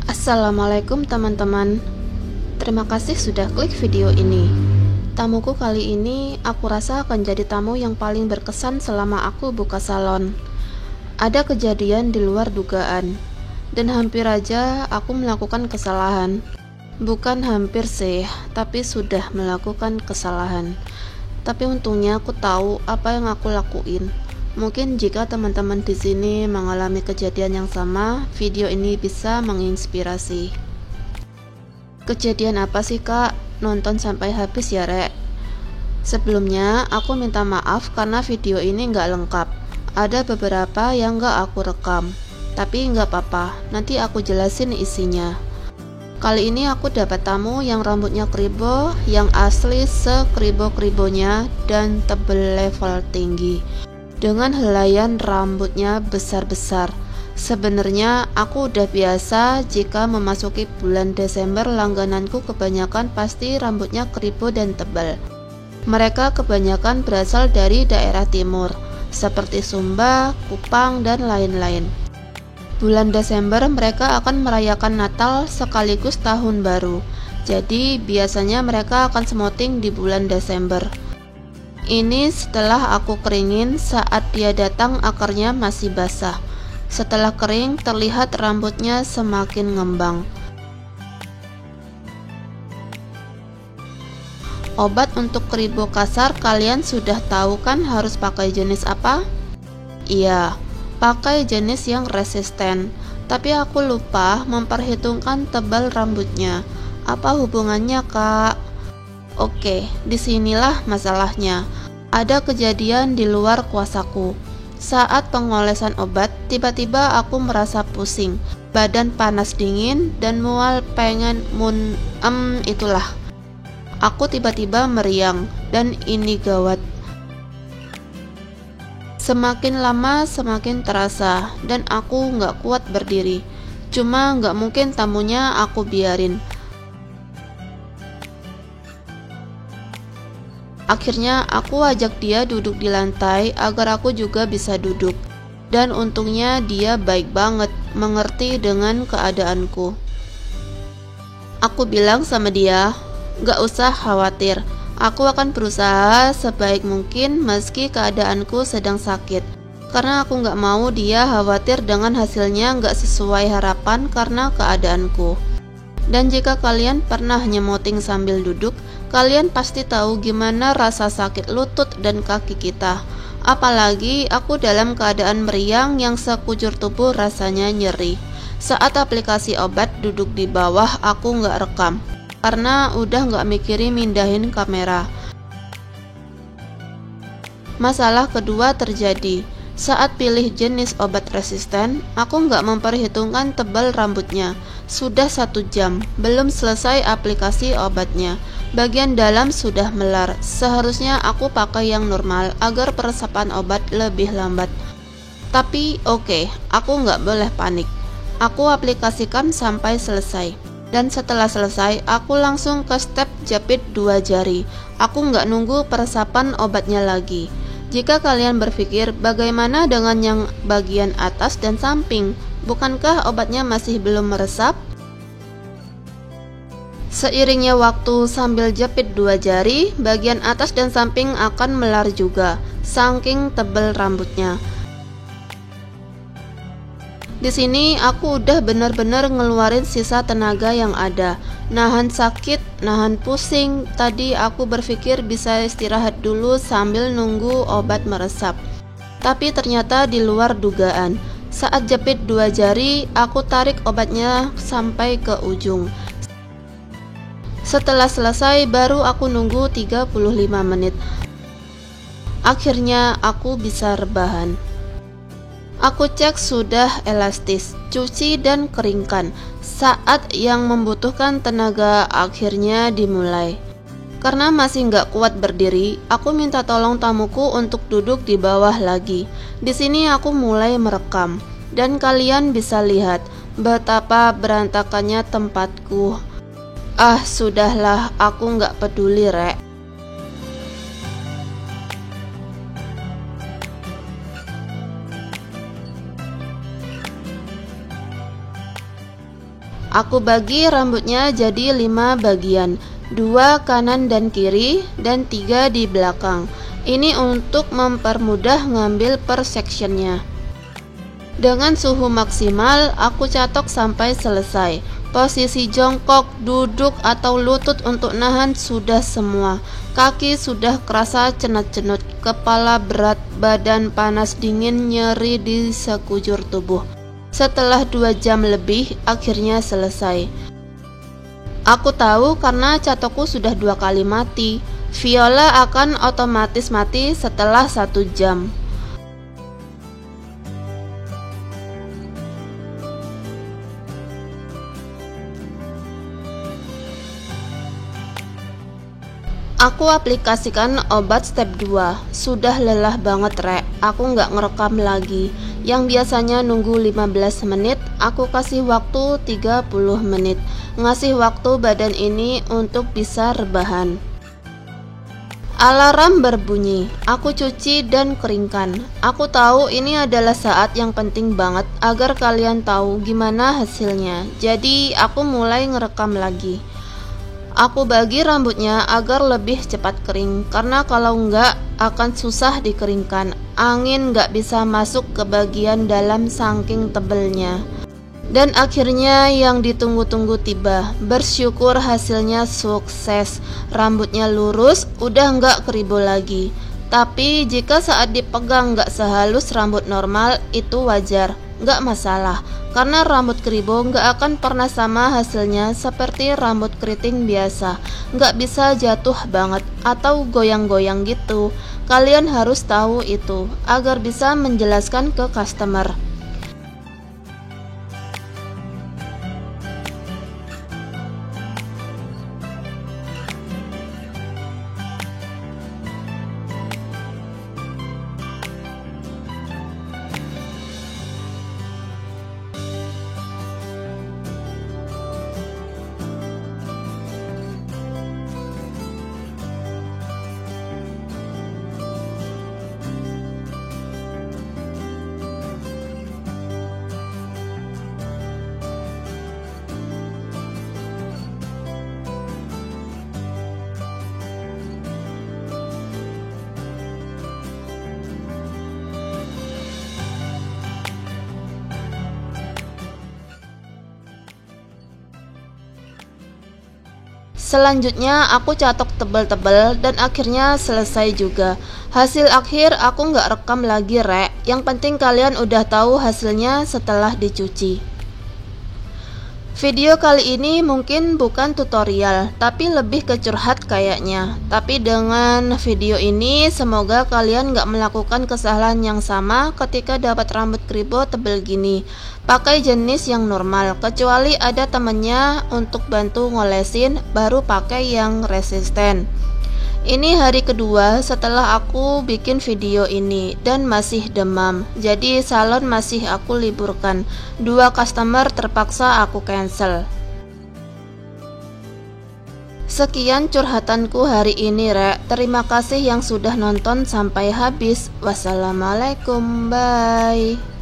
Assalamualaikum teman-teman. Terima kasih sudah klik video ini. Tamuku kali ini aku rasa akan jadi tamu yang paling berkesan selama aku buka salon. Ada kejadian di luar dugaan, dan hampir aja aku melakukan kesalahan. Bukan hampir sih, tapi sudah melakukan kesalahan. Tapi untungnya aku tahu apa yang aku lakuin. Mungkin jika teman-teman di sini mengalami kejadian yang sama, video ini bisa menginspirasi. Kejadian apa sih kak? Nonton sampai habis ya rek. Sebelumnya aku minta maaf karena video ini nggak lengkap. Ada beberapa yang nggak aku rekam. Tapi nggak apa-apa, nanti aku jelasin isinya. Kali ini aku dapat tamu yang rambutnya kribo, yang asli sekribo-kribonya dan tebel level tinggi, dengan helaian rambutnya besar-besar. Sebenarnya aku udah biasa jika memasuki bulan Desember langgananku kebanyakan pasti rambutnya kribo dan tebal. Mereka kebanyakan berasal dari daerah timur, seperti Sumba, Kupang, dan lain-lain. Bulan Desember mereka akan merayakan Natal sekaligus Tahun Baru. Jadi biasanya mereka akan smoting di bulan Desember. Ini setelah aku keringin, saat dia datang akarnya masih basah. Setelah kering terlihat rambutnya semakin ngembang. Obat untuk kribo kasar kalian sudah tahu kan harus pakai jenis apa? Iya, pakai jenis yang resisten. Tapi aku lupa memperhitungkan tebal rambutnya. Apa hubungannya kak? Oke, disinilah masalahnya. Ada kejadian di luar kuasaku. Saat pengolesan obat, tiba-tiba aku merasa pusing, badan panas dingin, dan mual pengen itulah. Aku tiba-tiba meriang, dan ini gawat. Semakin lama semakin terasa, dan aku nggak kuat berdiri. Cuma nggak mungkin tamunya aku biarin. Akhirnya aku ajak dia duduk di lantai agar aku juga bisa duduk. Dan untungnya dia baik banget, mengerti dengan keadaanku. Aku bilang sama dia, gak usah khawatir, aku akan berusaha sebaik mungkin meski keadaanku sedang sakit. Karena aku gak mau dia khawatir dengan hasilnya gak sesuai harapan karena keadaanku. Dan jika kalian pernah nyemoting sambil duduk, kalian pasti tahu gimana rasa sakit lutut dan kaki kita. Apalagi aku dalam keadaan meriang yang sekujur tubuh rasanya nyeri. Saat aplikasi obat duduk di bawah aku nggak rekam, karena udah nggak mikirin mindahin kamera. Masalah kedua terjadi saat pilih jenis obat resisten. Aku nggak memperhitungkan tebal rambutnya. Sudah 1 jam, belum selesai aplikasi obatnya. Bagian dalam sudah melar. Seharusnya aku pakai yang normal agar peresapan obat lebih lambat. Tapi oke, aku nggak boleh panik. Aku aplikasikan sampai selesai. Dan setelah selesai, aku langsung ke step jepit 2 jari. Aku nggak nunggu peresapan obatnya lagi. Jika kalian berpikir bagaimana dengan yang bagian atas dan samping, bukankah obatnya masih belum meresap? Seiringnya waktu sambil jepit 2 jari, bagian atas dan samping akan melar juga, saking tebal rambutnya. Di sini aku udah bener-bener ngeluarin sisa tenaga yang ada. Nahan sakit, nahan pusing. Tadi aku berpikir bisa istirahat dulu sambil nunggu obat meresap. Tapi ternyata di luar dugaan. Saat jepit 2 jari, aku tarik obatnya sampai ke ujung. Setelah selesai, baru aku nunggu 35 menit. Akhirnya aku bisa rebahan. Aku cek sudah elastis, cuci dan keringkan. Saat yang membutuhkan tenaga akhirnya dimulai. Karena masih nggak kuat berdiri, aku minta tolong tamuku untuk duduk di bawah lagi. Di sini aku mulai merekam, dan kalian bisa lihat betapa berantakannya tempatku. Ah, sudahlah, aku nggak peduli rek. Aku bagi rambutnya jadi 5 bagian, 2 kanan dan kiri dan 3 di belakang. Ini untuk mempermudah ngambil per sectionnya. Dengan suhu maksimal, aku catok sampai selesai. Posisi jongkok, duduk atau lutut untuk nahan sudah semua. Kaki sudah kerasa cenut-cenut, kepala berat, badan panas dingin, nyeri di sekujur tubuh. Setelah 2 jam lebih, akhirnya selesai. Aku tahu karena catokku sudah 2 kali mati. Viola akan otomatis mati setelah 1 jam. Aku aplikasikan obat step 2. Sudah lelah banget rek, aku nggak ngerekam lagi. Yang biasanya nunggu 15 menit, aku kasih waktu 30 menit. Ngasih waktu badan ini untuk bisa rebahan. Alarm berbunyi, aku cuci dan keringkan. Aku tahu ini adalah saat yang penting banget agar kalian tahu gimana hasilnya. Jadi aku mulai ngerekam lagi. Aku bagi rambutnya agar lebih cepat kering, karena kalau enggak akan susah dikeringkan. Angin enggak bisa masuk ke bagian dalam saking tebelnya. Dan akhirnya yang ditunggu-tunggu tiba. Bersyukur hasilnya sukses. Rambutnya lurus, udah enggak keribo lagi. Tapi jika saat dipegang enggak sehalus rambut normal, itu wajar, enggak masalah. Karena rambut keribo nggak akan pernah sama hasilnya seperti rambut keriting biasa. Nggak bisa jatuh banget atau goyang-goyang gitu. Kalian harus tahu itu agar bisa menjelaskan ke customer. Selanjutnya aku catok tebal-tebal dan akhirnya selesai juga. Hasil akhir aku nggak rekam lagi rek. Yang penting kalian udah tahu hasilnya setelah dicuci. Video kali ini mungkin bukan tutorial, tapi lebih ke curhat kayaknya. Tapi dengan video ini semoga kalian nggak melakukan kesalahan yang sama ketika dapat rambut keribo tebel gini. Pakai jenis yang normal, kecuali ada temennya untuk bantu ngolesin, baru pakai yang resisten. Ini hari kedua setelah aku bikin video ini dan masih demam. Jadi salon masih aku liburkan. 2 customer terpaksa aku cancel. Sekian curhatanku hari ini rek. Terima kasih yang sudah nonton sampai habis. Wassalamualaikum, bye.